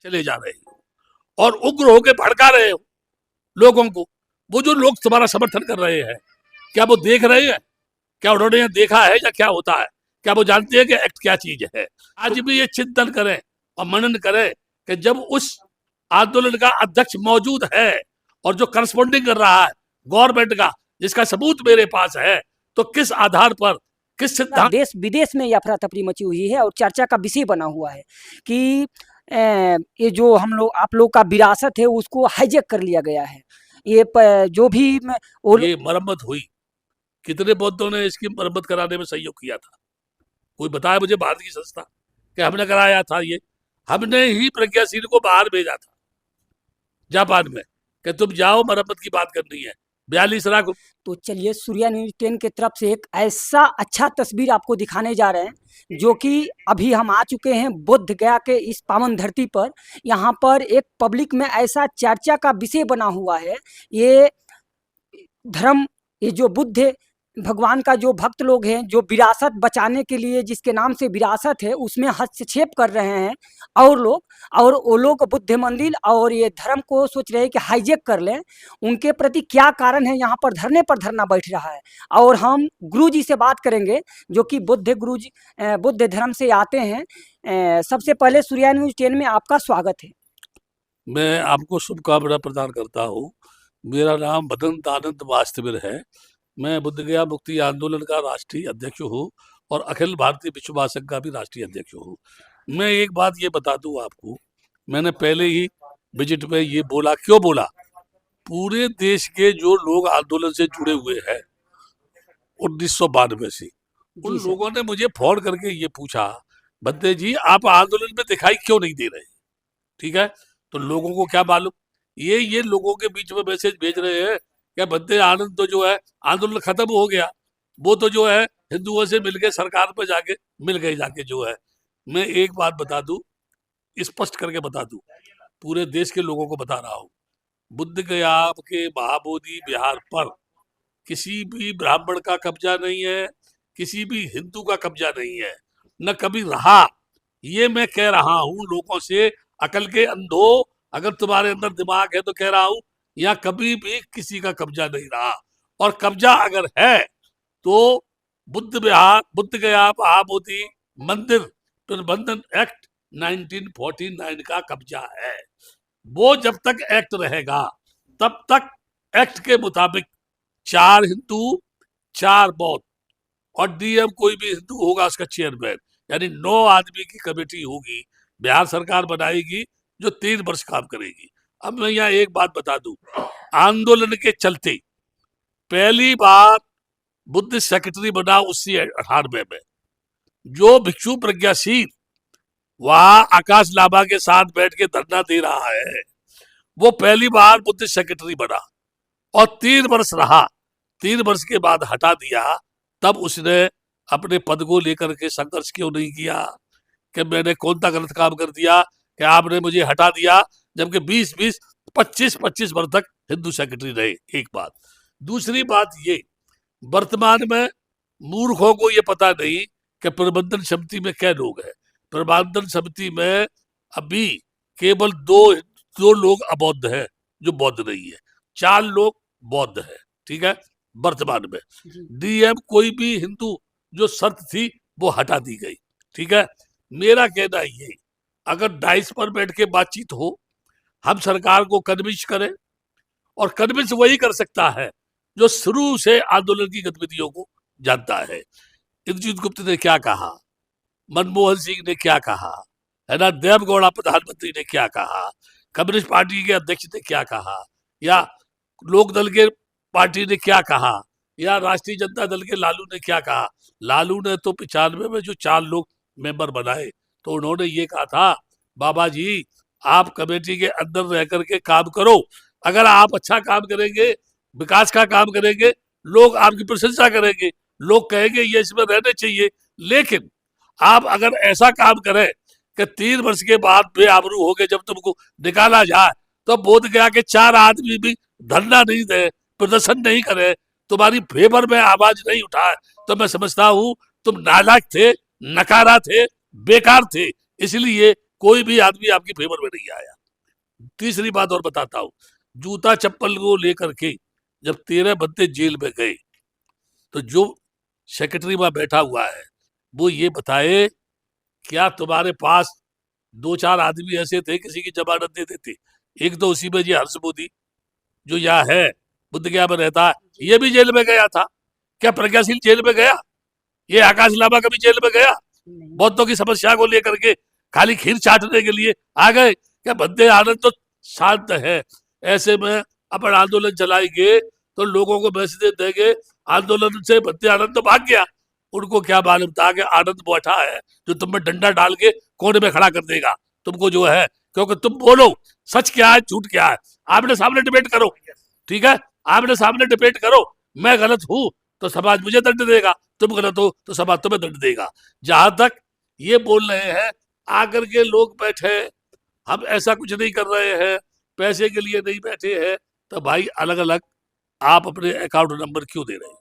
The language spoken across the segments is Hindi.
चले जा रहे हो और उग्र होकर भड़का रहे हो लोगों को। वो जो लोग तुम्हारा समर्थन कर रहे हैं, क्या वो देख रहे हैं? क्या उन्होंने यह देखा है या क्या होता है? क्या वो जानते हैं कि एक्ट क्या चीज है? आज भी ये चिंतन करें और मनन करें कि जब उस आंदोलन का अध्यक्ष मौजूद है और जो करस्पॉन्डिंग कर रहा है गवर्नमेंट का, जिसका सबूत मेरे पास है, तो किस आधार पर, किस सिद्धांत? देश विदेश में ये अफरा तफरी मची हुई है और चर्चा का विषय बना हुआ है कि ये जो हम लोग आप लोग का विरासत है उसको हाईजैक कर लिया गया है। ये जो भी ये मरम्मत हुई, कितने बौद्धों ने इसकी मरम्मत कराने में सहयोग किया था? कोई बताया मुझे भारतीय संस्था कि हमने कराया था? ये हमने ही प्रज्ञा सिंह को बाहर भेजा था जापान में कि तुम जाओ, मरम्मत की बात करनी है। 42 लाख। तो चलिए सूर्या न्यूज़ 10 की तरफ से एक ऐसा अच्छा तस्वीर आपको दिखाने जा रहे हैं जो कि अभी हम आ चुके हैं बोध गया के इस पावन धरती पर। यहाँ पर एक पब्लिक में ऐसा चर्चा का विषय बना हुआ है। ये धर्म, ये जो बुद्ध भगवान का जो भक्त लोग हैं, जो विरासत बचाने के लिए जिसके नाम से विरासत है उसमें हस्तक्षेप कर रहे हैं और लोग, और वो लोग बुद्ध मंदिर और ये धर्म को सोच रहे हैं कि हाईजैक कर लें। उनके प्रति क्या कारण है यहाँ पर धरने पर धरना बैठ रहा है? और हम गुरु जी से बात करेंगे जो कि बुद्ध गुरु जी बुद्ध धर्म से आते हैं। सबसे पहले सूर्या न्यूज़ 10 में आपका स्वागत है। मैं आपको शुभकामना प्रदान करता हूँ। मेरा नाम भदंत आनंद वास्तविर है। मैं बुद्ध गया मुक्ति आंदोलन का राष्ट्रीय अध्यक्ष हूँ और अखिल भारतीय विश्व महासंघ का भी राष्ट्रीय अध्यक्ष हूँ। मैं एक बात ये बता दूं आपको, मैंने पहले ही विजिट में ये बोला, क्यों बोला? पूरे देश के जो लोग आंदोलन से जुड़े हुए हैं 1992 से, उन लोगों ने मुझे फोन करके ये पूछा, बंदे जी आप आंदोलन में दिखाई क्यों नहीं दे रहे? ठीक है, तो लोगों को क्या मालूम, ये लोगों के बीच में मैसेज भेज रहे हैं क्या बंदे आनंद तो जो है आंदोलन खत्म हो गया, वो तो जो है हिंदुओं से मिलके सरकार पर जाके मिल गए जाके जो है। मैं एक बात बता दूं, स्पष्ट करके बता दूं, पूरे देश के लोगों को बता रहा हूं, बुद्ध गया के महाबोधि विहार पर किसी भी ब्राह्मण का कब्जा नहीं है, किसी भी हिंदू का कब्जा नहीं है, न कभी रहा। ये मैं कह रहा हूं लोगों से, अकल के अंधो, अगर तुम्हारे अंदर दिमाग है तो कह रहा हूं, यहाँ कभी भी किसी का कब्जा नहीं रहा। और कब्जा अगर है तो बुद्ध विहार, बुद्ध गया महाबोधि मंदिर प्रबंधन एक्ट 1949 का कब्जा है। वो जब तक एक्ट रहेगा तब तक एक्ट के मुताबिक 4 हिंदू 4 बौद्ध और डीएम कोई भी हिंदू होगा उसका चेयरमैन, यानी 9 आदमी की कमेटी होगी, बिहार सरकार बनाएगी जो 3 वर्ष काम करेगी। अब मैं यहाँ एक बात बता दूं, आंदोलन के चलते पहली बार बुद्ध सेक्रेटरी बना 1998 में, जो भिक्षु प्रज्ञाशील वहां आकाश लामा के साथ बैठ के धरना दे रहा है, वो पहली बार बुद्ध सेक्रेटरी बना और 3 वर्ष रहा। 3 वर्ष के बाद हटा दिया। तब उसने अपने पद को लेकर के संघर्ष क्यों नहीं किया कि मैंने कौन सा गलत काम कर दिया कि आपने मुझे हटा दिया, जबकि 20-20 25-25 वर्ष तक हिंदू सेक्रेटरी रहे। एक बात। दूसरी बात ये, वर्तमान में मूर्खों को ये पता नहीं कि प्रबंधन समिति में क्या लोग हैं। प्रबंधन समिति में अभी केवल दो लोग अबौद्ध हैं जो बौद्ध नहीं है, 4 लोग बौद्ध हैं। ठीक है, वर्तमान में डीएम कोई भी हिंदू जो शर्त थी वो हटा दी गई। ठीक है, मेरा कहना ये, अगर डाइस पर बैठ के बातचीत हो, हम सरकार को कन्विंस करें, और कन्विंस वही कर सकता है जो शुरू से आंदोलन की गतिविधियों को जानता है। इंद्रजीत गुप्त ने क्या कहा, मनमोहन सिंह ने क्या कहा, है ना, देवगौड़ा प्रधानमंत्री ने क्या कहा, कम्युनिस्ट पार्टी के अध्यक्ष ने क्या कहा, या लोकदल के पार्टी ने क्या कहा, या राष्ट्रीय जनता दल के लालू ने क्या कहा। लालू ने तो 95 में जो 4 लोग मेंबर बनाए तो उन्होंने ये कहा था, बाबा जी आप कमेटी के अंदर रह करके काम करो, अगर आप अच्छा काम करेंगे, विकास का काम करेंगे, लोग आपकी प्रशंसा करेंगे, लोग कहेंगे ये इसमें रहने चाहिए। लेकिन आप अगर ऐसा काम करें कि 3 वर्ष के बाद बेआबरू हो गए, जब तुमको निकाला जाए, तो बोध गया के 4 आदमी भी धरना नहीं दे, प्रदर्शन नहीं करे, तुम्हारी फेवर में आवाज नहीं उठाए, तो मैं समझता हूं तुम नालायक थे, नकारा थे, बेकार थे, इसलिए कोई भी आदमी आपकी फेवर में नहीं आया। तीसरी बात और बताता हूँ, जूता चप्पल को लेकर के जब 13 बंदे जेल में गए तो जो सेक्रेटरी वहां बैठा हुआ है वो ये बताए, क्या तुम्हारे पास 2-4 आदमी ऐसे थे किसी की जमानत दे देते? एक तो उसी में ये हर्ष मोदी जो यहाँ है, बुद्धगया में रहता है, ये भी जेल में गया था। क्या प्रज्ञाशील जेल में गया? ये आकाश लामा कभी जेल में गया? बौद्धों की समस्या को लेकर के खाली खीर चाटने के लिए आ गए क्या? बंदे आनंद तो शांत है, ऐसे में अपन आंदोलन चलाएंगे तो लोगों को मैसेज देंगे, आंदोलन से बंदे आनंद तो भाग गया। उनको क्या मालूम था कि आनंद बैठा है जो तुम में डंडा डाल के कोने में खड़ा कर देगा तुमको जो है, क्योंकि तुम बोलो सच क्या है झूठ क्या है, आपने सामने डिबेट करो, ठीक है, आपने सामने डिबेट करो, मैं गलत हूं तो समाज मुझे दंड देगा, तुम गलत हो तो समाज तुम्हें दंड देगा। जहां तक ये बोल रहे हैं आकर के लोग बैठे, हम ऐसा कुछ नहीं कर रहे हैं, पैसे के लिए नहीं बैठे हैं, तो भाई अलग अलग आप अपने अकाउंट नंबर क्यों दे रहे हैं?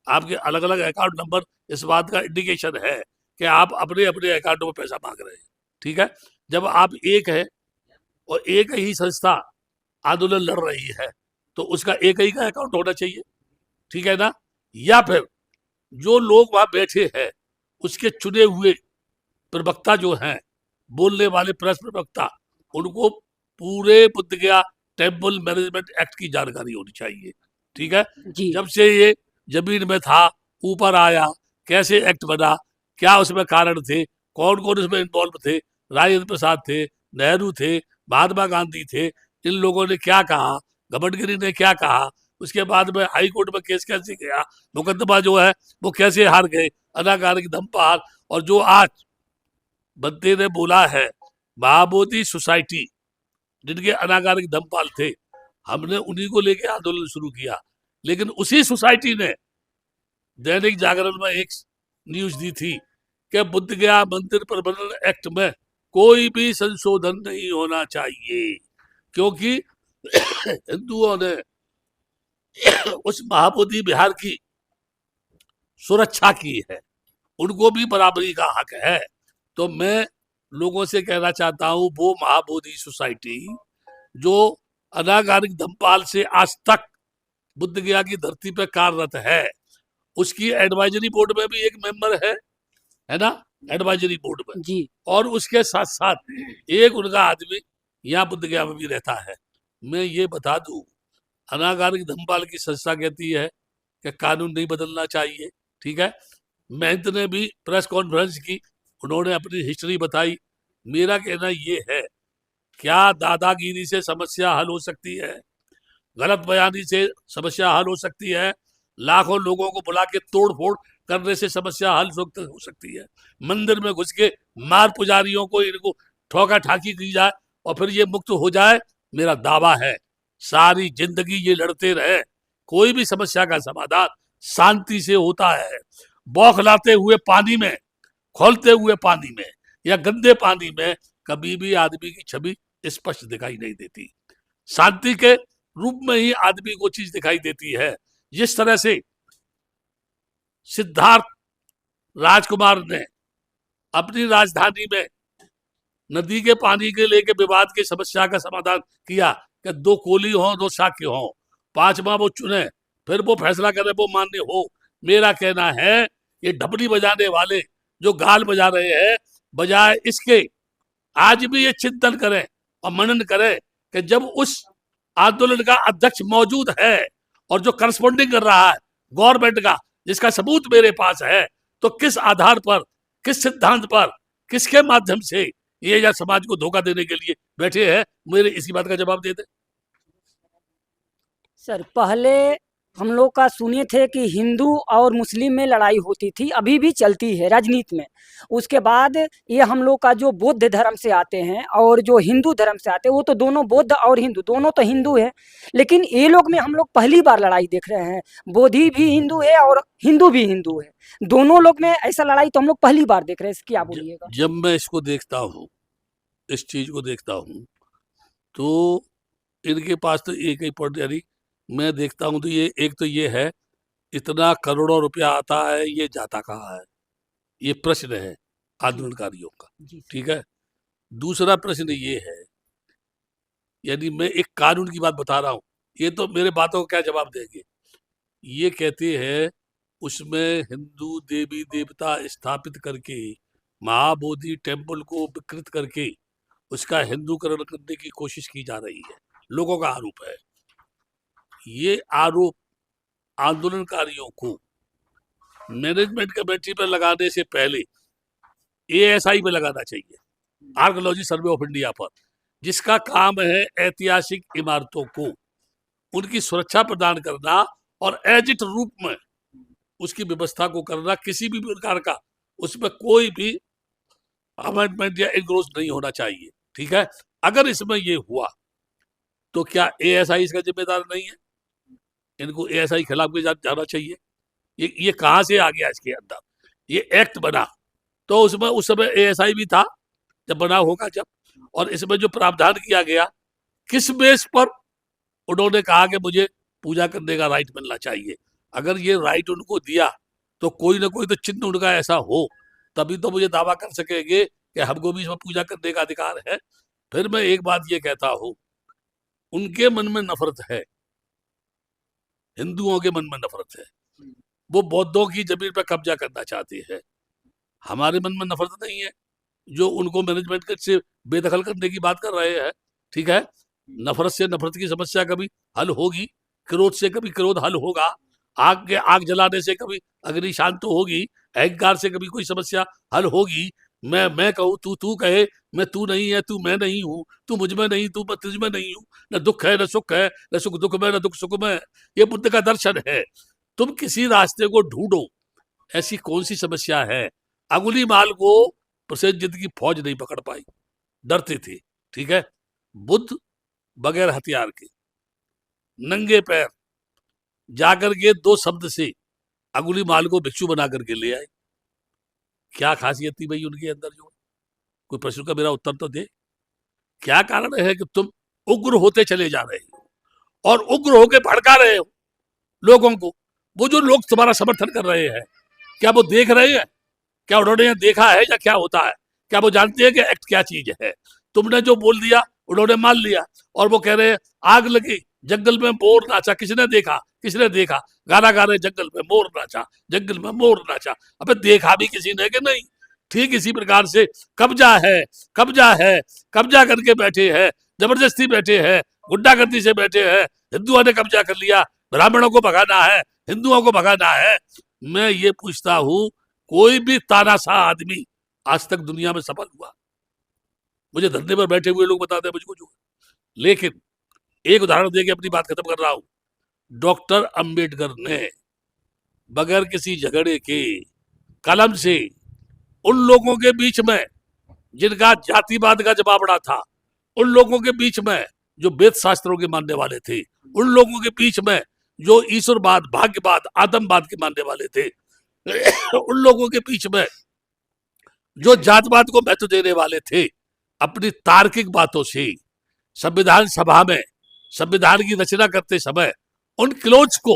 आपके अलग अलग अकाउंट नंबर इस बात का इंडिकेशन है कि आप अपने अपने अकाउंटों में पैसा मांग रहे हैं, ठीक है। जब आप एक है और एक ही संस्था आंदोलन लड़ रही है तो उसका एक ही का अकाउंट होना चाहिए, ठीक है ना। या फिर जो लोग वहां बैठे हैं उसके चुने हुए प्रवक्ता जो हैं, बोलने वाले प्रेस प्रवक्ता, उनको पूरे बुद्धगया टेम्पल मैनेजमेंट एक्ट की जानकारी होनी चाहिए, ठीक है। जी जब से ये जमीन में था ऊपर आया, कैसे एक्ट बना, क्या उसमें कारण थे, कौन कौन उसमें इन्वॉल्व थे, राजेंद्र प्रसाद थे, नेहरू थे, महात्मा गांधी थे, इन लोगों ने क्या कहा, गमनगिरी ने क्या कहा, उसके बाद में हाई कोर्ट में केस कैसे गया, मुकदमा जो है वो कैसे हार गए, अनाकारिक धमपाल। और जो आज बंदे ने बोला है महाबोधि सोसाइटी, जिनके अनाकारिक धमपाल थे, हमने उन्हीं को लेके आंदोलन शुरू किया, लेकिन उसी सोसाइटी ने दैनिक जागरण में एक न्यूज दी थी कि बुद्धगया मंदिर प्रबंधन एक्ट में कोई भी संशोधन नहीं होना चाहिए, क्योंकि हिंदुओं ने उस महाबोधि विहार की सुरक्षा की है, उनको भी बराबरी का हक है। तो मैं लोगों से कहना चाहता हूं, वो महाबोधि सोसाइटी जो अनाकारिक धमपाल से आज तक बुद्धगया की धरती पर कार्यरत है, उसकी एडवाइजरी बोर्ड में भी एक मेंबर है ना, एडवाइजरी बोर्ड में, जी और उसके साथ साथ एक उनका आदमी यहाँ बुद्धगया में भी रहता है। मैं ये बता दूं, अनाकारिक धमपाल की संस्था कहती है कि कानून नहीं बदलना चाहिए, ठीक है। महंत ने भी प्रेस कॉन्फ्रेंस की, उन्होंने अपनी हिस्ट्री बताई। मेरा कहना ये है, क्या दादागिरी से समस्या हल हो सकती है? गलत बयानी से समस्या हल हो सकती है? लाखों लोगों को बुला के तोड़ फोड़ करने से समस्या हल हो सकती है? मंदिर में घुस के मार पुजारियों को, इनको ठोका ठाकी की जाए और फिर ये मुक्त हो जाए? मेरा दावा है सारी जिंदगी ये लड़ते रहे, कोई भी समस्या का समाधान शांति से होता है। बौखलाते हुए पानी में, खोलते हुए पानी में या गंदे पानी में कभी भी आदमी की छवि स्पष्ट दिखाई नहीं देती। शांति के रूप में ही आदमी को चीज दिखाई देती है। जिस तरह से सिद्धार्थ राजकुमार ने अपनी राजधानी में नदी के पानी के लेके विवाद की समस्या का समाधान किया कि 2 कोली हो 2 साक्य हो, 5वां वो चुने, फिर वो फैसला करे, वो मान्य हो। मेरा कहना है ये ढपली बजाने वाले जो गाल बजा रहे हैं, बजाय इसके आज भी ये चिंतन करें और मनन करें कि जब उस आंदोलन का अध्यक्ष मौजूद है और जो करस्पॉन्डिंग कर रहा है गवर्नमेंट का, जिसका सबूत मेरे पास है, तो किस आधार पर, किस सिद्धांत पर, किसके माध्यम से ये या समाज को धोखा देने के लिए बैठे हैं? मेरे इसी बात का जवाब दे दे। सर, पहले हम लोग का सुने थे कि हिंदू और मुस्लिम में लड़ाई होती थी, अभी भी चलती है राजनीति में। उसके बाद ये हम लोग का जो बौद्ध धर्म से आते हैं और जो हिंदू धर्म से आते हैं, वो तो दोनों बौद्ध और हिंदू दोनों तो हिंदू है, लेकिन ये लोग में हम लोग पहली बार लड़ाई देख रहे हैं। बोधि भी हिंदू है और हिंदू भी हिंदू है, दोनों लोग में ऐसा लड़ाई तो हम लोग पहली बार देख रहे हैं। क्या बोलिएगा? जब मैं इसको देखता हूँ, इस चीज को देखता हूँ, तो इनके पास तो एक ही पॉइंट, यानी मैं देखता हूँ तो ये एक तो ये है, इतना करोड़ों रुपया आता है, ये जाता कहाँ है, ये प्रश्न है आंदोलनकारियों का, जी ठीक है। दूसरा प्रश्न ये है, यानी मैं एक कानून की बात बता रहा हूँ, ये तो मेरे बातों का क्या जवाब देंगे। ये कहते हैं उसमें हिंदू देवी देवता स्थापित करके महाबोधि टेम्पल को विकृत करके उसका हिंदूकरण करने की कोशिश की जा रही है, लोगों का आरोप है। ये आरोप आंदोलनकारियों को मैनेजमेंट कमेटी पर लगाने से पहले एएसआई में लगाना चाहिए, आर्कियोलॉजी सर्वे ऑफ इंडिया पर, जिसका काम है ऐतिहासिक इमारतों को उनकी सुरक्षा प्रदान करना और एजिट रूप में उसकी व्यवस्था को करना, किसी भी प्रकार का उसमें कोई भी अमेंडमेंट या इनक्रोच नहीं होना चाहिए। ठीक है, अगर इसमें ये हुआ तो क्या एएसआई इसका जिम्मेदार नहीं है? इनको एएसआई खिलाफ के जाना चाहिए। ये कहां से आ गया इसके अंदर? ये एक्ट बना तो उसमें उस समय एएसआई भी था जब बना होगा जब, और इसमें जो प्रावधान किया गया किस बेस पर उन्होंने कहा कि मुझे पूजा करने का राइट मिलना चाहिए? अगर ये राइट उनको दिया तो कोई ना कोई तो चिन्ह उनका ऐसा हो, तभी तो मुझे दावा कर सकेंगे कि हमको भी इसमें पूजा करने का अधिकार है। फिर मैं एक बात ये कहता हूं, उनके मन में नफरत है, हिंदुओं के मन में नफरत है, वो बौद्धों की जमीन पर कब्जा करना चाहते हैं। हमारे मन में नफरत नहीं है, जो उनको मैनेजमेंट से बेदखल करने की बात कर रहे हैं। ठीक है, नफरत से नफरत की समस्या कभी हल होगी, क्रोध से कभी क्रोध हल होगा, आग जलाने से कभी अग्नि शांत होगी, अहंकार से कभी कोई समस्या हल होगी। मैं कहूँ तू तू कहे, मैं तू नहीं है तू मैं नहीं हूँ, तू मुझ में नहीं तू मैं तुझ में नहीं हूँ, न दुख है न सुख है, न सुख दुख में न दुख सुख में। ये बुद्ध का दर्शन है। तुम किसी रास्ते को ढूंढो, ऐसी कौन सी समस्या है? अंगुलीमाल को प्रसेनजित की फौज नहीं पकड़ पाई, डरते थे। ठीक है, बुद्ध बगैर हथियार के नंगे पैर जाकर के 2 शब्द से अंगुलीमाल को भिक्षु बना करके ले आए। क्या खासियत थी भाई उनके अंदर? जो कोई प्रश्न का मेरा उत्तर तो दे। क्या कारण है कि तुम उग्र होते चले जा रहे हो और उग्र होके भड़का रहे हो लोगों को? वो जो लोग तुम्हारा समर्थन कर रहे हैं, क्या वो देख रहे हैं? क्या उन्होंने देखा है या क्या होता है? क्या वो जानते हैं कि एक्ट क्या चीज है? तुमने जो बोल दिया उन्होंने मान लिया, और वो कह रहे हैं आग लगी जंगल में मोर नाचा, किसने देखा? किसने देखा? गाना गा रहे जंगल में मोर नाचा, जंगल में मोर नाचा। अबे देखा भी किसी ने कि नहीं? ठीक इसी प्रकार से कब्जा है, कब्जा है, कब्जा करके बैठे हैं, जबरदस्ती बैठे हैं, गुंडागर्दी से बैठे हैं। हिंदुओं ने कब्जा कर लिया, ब्राह्मणों को भगाना है, हिंदुओं को भगाना है। मैं ये पूछता हूं, कोई भी तानाशाह आदमी आज तक दुनिया में सफल हुआ? मुझे धरने पर बैठे हुए लोग बताते हैं मुझको जो। लेकिन एक उदाहरण देके अपनी बात खत्म कर रहा हूं। डॉक्टर अंबेडकर ने बगैर किसी झगड़े के कलम से उन लोगों के बीच में जिनका जातिवाद का जमावड़ा था, उन लोगों के बीच में जो वेद शास्त्रों के मानने वाले थे, उन लोगों के बीच में जो ईश्वरवाद, भाग्यवाद, आदमवाद के मानने वाले थे, उन लोगों के बीच में जो जातवाद को महत्व देने वाले थे, अपनी तार्किक बातों से संविधान सभा में संविधान की रचना करते समय उन क्लोज को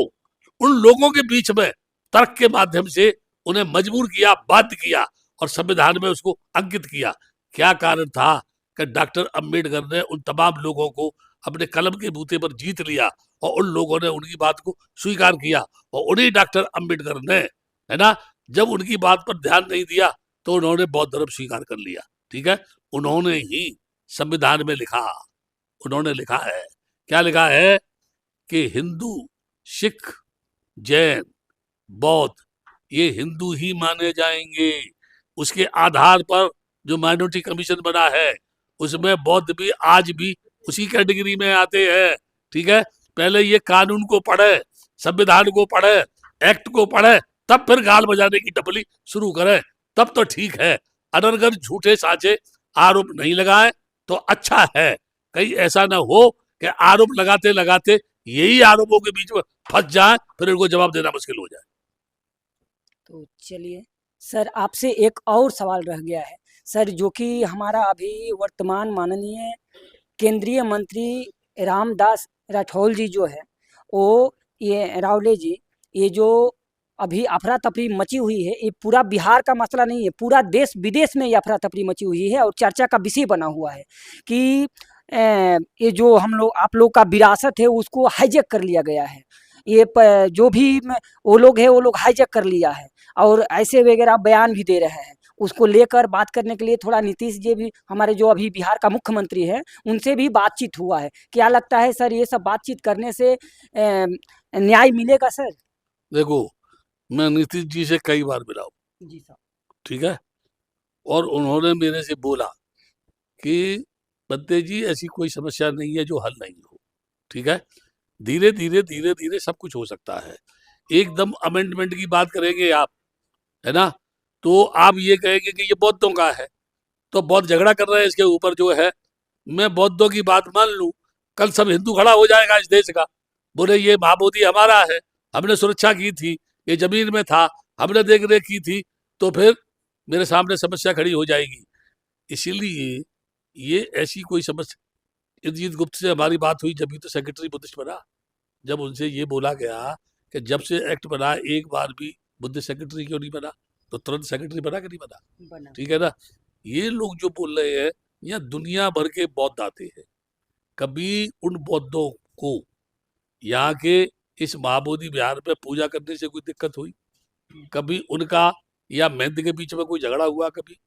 उन लोगों के बीच में तर्क के माध्यम से उन्हें मजबूर किया, बाध्य किया और संविधान में उसको अंकित किया। क्या कारण था कि डॉक्टर अंबेडकर ने उन तमाम लोगों को अपने कलम के बूते पर जीत लिया और उन लोगों ने उनकी बात को स्वीकार किया, और उन्हीं डॉक्टर अंबेडकर ने, है ना, जब उनकी बात पर ध्यान नहीं दिया तो उन्होंने बौद्ध धर्म स्वीकार कर लिया। ठीक है, उन्होंने ही संविधान में लिखा, उन्होंने लिखा है, क्या लिखा है कि हिंदू, सिख, जैन, बौद्ध ये हिंदू ही माने जाएंगे। उसके आधार पर जो माइनॉरिटी कमीशन बना है उसमें बौद्ध भी आज भी उसी कैटेगरी में आते हैं। ठीक है, पहले ये कानून को पढ़े, संविधान को पढ़े, एक्ट को पढ़े, तब फिर गाल बजाने की टपली शुरू करें, तब तो ठीक है। अनर्गल झूठे साचे आरोप नहीं लगाए तो अच्छा है, कहीं ऐसा ना हो कि आरोप लगाते लगाते यही आरोपों के बीच में फंस जाए, फिर इनको जवाब देना मुश्किल हो जाए। तो चलिए सर, आपसे एक और सवाल रह गया है सर, जो कि हमारा अभी वर्तमान माननीय केंद्रीय मंत्री रामदास राठौल जी जो है, वो ये रावले जी, ये जो अभी अफरा तफरी मची हुई है। ये पूरा बिहार का मसला नहीं है, पूरा देश विदेश में ये अफरा तफरी मची हुई है और चर्चा का विषय बना हुआ है कि ये जो हम लोग आप लोग का विरासत है उसको हाईजैक कर लिया गया है। ये जो भी वो लोग है वो लोग हाईजैक कर लिया है और ऐसे वगैरह बयान भी दे रहे हैं। उसको लेकर बात करने के लिए थोड़ा नीतीश जी भी, हमारे जो अभी बिहार का मुख्यमंत्री है, उनसे भी बातचीत हुआ है। क्या लगता है सर, ये सब बातचीत करने से न्याय मिलेगा सर? देखो, मैं नीतीश जी से कई बार मिला हूँ, जी सर। ठीक है, और उन्होंने मेरे से बोला कि बंदे जी ऐसी कोई समस्या नहीं है जो हल नहीं हो, ठीक है, धीरे धीरे सब कुछ हो सकता है। एकदम अमेंडमेंट की बात करेंगे आप, है ना, तो आप ये कहेंगे कि ये बौद्धों का है, तो बौद्ध झगड़ा कर रहे हैं इसके ऊपर जो है। मैं बौद्धों की बात मान लूं, कल सब हिंदू खड़ा हो जाएगा इस देश का, बोले ये महाबोधि हमारा है, हमने सुरक्षा की थी, ये जमीन में था, हमने देख रेख की थी, तो फिर मेरे सामने समस्या खड़ी हो जाएगी। इसीलिए ये ऐसी कोई समस्या, इंद्रजीत गुप्त से हमारी बात हुई जब भी तो सेक्रेटरी बुद्धिस्ट बना, जब उनसे ये बोला गया कि जब से एक्ट बना एक बार भी बुद्धिस्ट सेक्रेटरी क्यों नहीं बना, तो तुरंत सेक्रेटरी बना कि नहीं बना, ठीक है ना। ये लोग जो बोल रहे हैं, यहाँ दुनिया भर के बौद्ध आते हैं, कभी उन बौद्धों को यहाँ के इस महाबोधि विहार में पूजा करने से कोई दिक्कत हुई? कभी उनका या महंत के बीच में कोई झगड़ा हुआ कभी?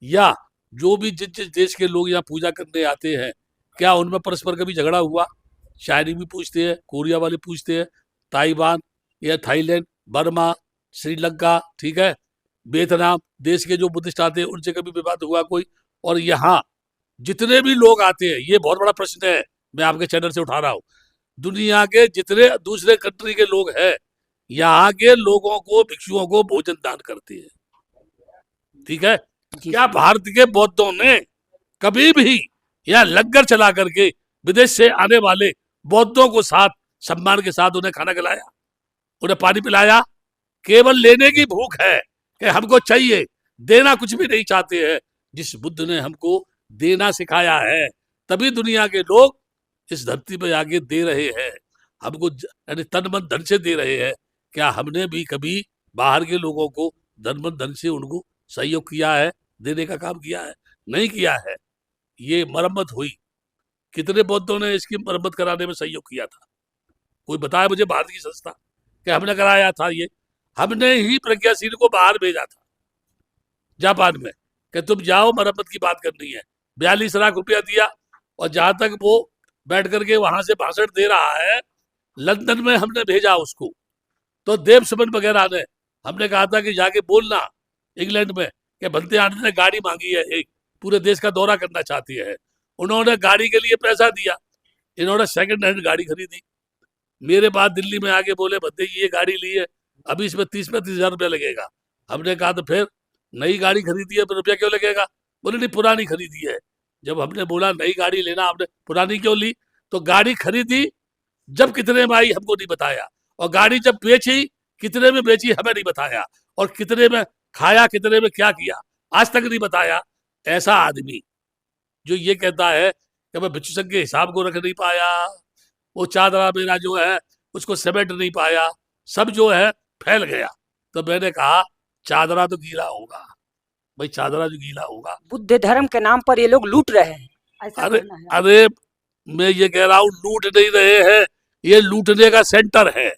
या जो भी जिस जिस देश के लोग यहाँ पूजा करने आते हैं, क्या उनमें परस्पर कभी झगड़ा हुआ? चाइनी भी पूछते हैं, कोरिया वाले पूछते हैं, ताइवान या थाईलैंड, बर्मा, श्रीलंका, ठीक है, वियतनाम देश के जो बुद्धिस्ट आते हैं उनसे कभी विवाद हुआ कोई? और यहाँ जितने भी लोग आते हैं, ये बहुत बड़ा प्रश्न है, मैं आपके चैनल से उठा रहा हूँ, दुनिया के जितने दूसरे कंट्री के लोग हैं, यहाँ के लोगों को, भिक्षुओं को भोजन दान करते हैं, ठीक है। क्या भारत के बौद्धों ने कभी भी यहाँ लंगर चला करके विदेश से आने वाले बौद्धों को साथ सम्मान के साथ उन्हें खाना खिलाया, उन्हें पानी पिलाया? केवल लेने की भूख है कि हमको चाहिए, देना कुछ भी नहीं चाहते हैं। जिस बुद्ध ने हमको देना सिखाया है, तभी दुनिया के लोग इस धरती पर आगे दे रहे हैं हमको, यानी तन मन धन से दे रहे हैं। क्या हमने भी कभी बाहर के लोगों को धन मन धन से उनको सहयोग किया है, देने का काम किया है? नहीं किया है। ये मरम्मत हुई, कितने बौद्धों ने इसकी मरम्मत कराने में सहयोग किया था? कोई बताया मुझे भारत की संस्था कि हमने कराया था? ये हमने ही प्रज्ञाशील को बाहर भेजा था जापान में कि तुम जाओ, मरम्मत की बात करनी है। 42 लाख रुपया दिया, और जहां तक वो बैठ करके वहां से भाषण दे रहा है, लंदन में हमने भेजा उसको। तो देव सुमन वगैरह ने, हमने कहा था कि जाके बोलना इंग्लैंड में कि भंते आनंद ने गाड़ी मांगी है, एक पूरे देश का दौरा करना चाहती है। उन्होंने गाड़ी के लिए पैसा दिया, इन्होंने सेकंड हैंड गाड़ी खरीदी। मेरे बाद दिल्ली में आके बोले भंते ये गाड़ी ली है, अभी इसमें 30-35 हजार रुपया लगेगा। हमने कहा तो फिर नई गाड़ी खरीदी है तो रुपया क्यों लगेगा? बोले नहीं, पुरानी खरीदी है। जब हमने बोला नई गाड़ी लेना, आपने पुरानी क्यों ली? तो गाड़ी खरीदी जब कितने में आई हमको नहीं बताया, और गाड़ी जब बेची कितने में बेची हमें नहीं बताया, और कितने में खाया, कितने में क्या किया, आज तक नहीं बताया। ऐसा आदमी जो ये कहता है कि मैं भिक्षु संघ के हिसाब को रख नहीं पाया, वो चादरा मेरा जो है उसको समेट नहीं पाया, सब जो है फैल गया। तो मैंने कहा चादरा तो गीला होगा भाई, चादरा जो गीला होगा। बुद्ध धर्म के नाम पर ये लोग लूट रहे हैं, ऐसा अरे कहना है। अरे, मैं ये कह रहा हूँ लूट नहीं रहे हैं, ये लूटने का सेंटर है।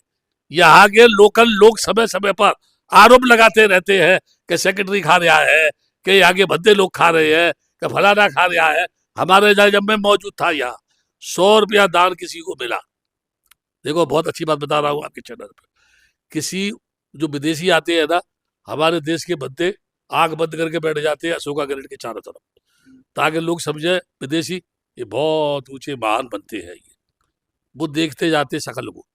यहाँ के लोकल लोग समय समय पर आरोप लगाते रहते हैं कि सेक्रेटरी खा रहा है, कि यहाँ के भद्दे लोग खा रहे हैं, कि फलाना खा रहा है। हमारे जब मैं मौजूद था यहाँ, 100 रुपया दान किसी को मिला। देखो बहुत अच्छी बात बता रहा हूँ आपके चैनल पर, किसी जो विदेशी आते हैं ना, हमारे देश के बंदे आंख बंद करके बैठ जाते हैं अशोका ग्रेड के चारों तरफ, ताकि लोग समझे विदेशी ये बहुत ऊंचे महान बनते हैं। ये वो देखते जाते शकल को,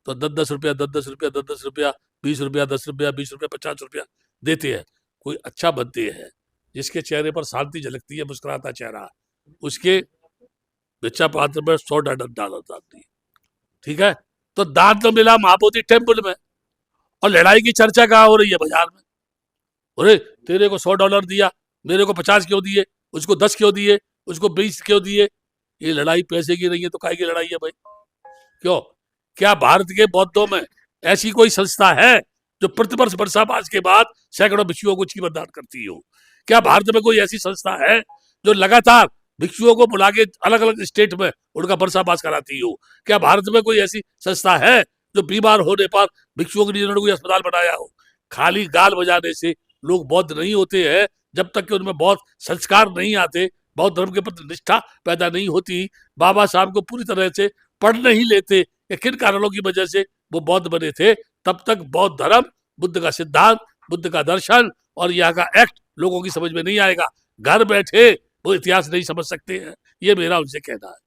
तो 10-10 रुपया, 10-10 रुपया, 10-10 रुपया, 20 रुपया, 10 रुपया, 20 रुपया, 50 रुपया देते हैं। कोई अच्छा बनते हैं, जिसके चेहरे पर शांति झलकती है, मुस्कुराता चेहरा, उसके भिक्षा पात्र में 100 डाला जाती है, ठीक है। तो दान तो मिला महाबोधि टेम्पल में, और लड़ाई की चर्चा कहाँ हो रही है? बाजार में। अरे तेरे को $100 दिया, मेरे को 50 क्यों दिए, उसको 10 क्यों दिए, उसको 20 क्यों दिए? ये लड़ाई पैसे की नहीं है तो काय की लड़ाई है भाई? क्यों? क्या भारत के बौद्धों में ऐसी कोई संस्था है जो प्रतिवर्ष वर्षा पास के बाद सैकड़ों भिक्षुओं को जीवन दान करती हो? क्या भारत में कोई ऐसी संस्था है जो लगातार भिक्षुओं को बुला के अलग अलग स्टेट में उनका वर्षा पास कराती हो? क्या भारत में कोई ऐसी संस्था है जो बीमार होने पर भिक्षुओं के लिए उन्होंने कोई अस्पताल बनाया हो? खाली गाल बजाने से लोग बौद्ध नहीं होते हैं, जब तक कि उनमें बहुत संस्कार नहीं आते, बौद्ध धर्म के प्रति निष्ठा पैदा नहीं होती, बाबा साहब को पूरी तरह से पढ़ नहीं लेते कि किन कारणों की वजह से वो बौद्ध बने थे, तब तक बौद्ध धर्म, बुद्ध का सिद्धांत, बुद्ध का दर्शन और यहाँ का एक्ट लोगों की समझ में नहीं आएगा। घर बैठे वो इतिहास नहीं समझ सकते हैं, ये मेरा उनसे कहना है।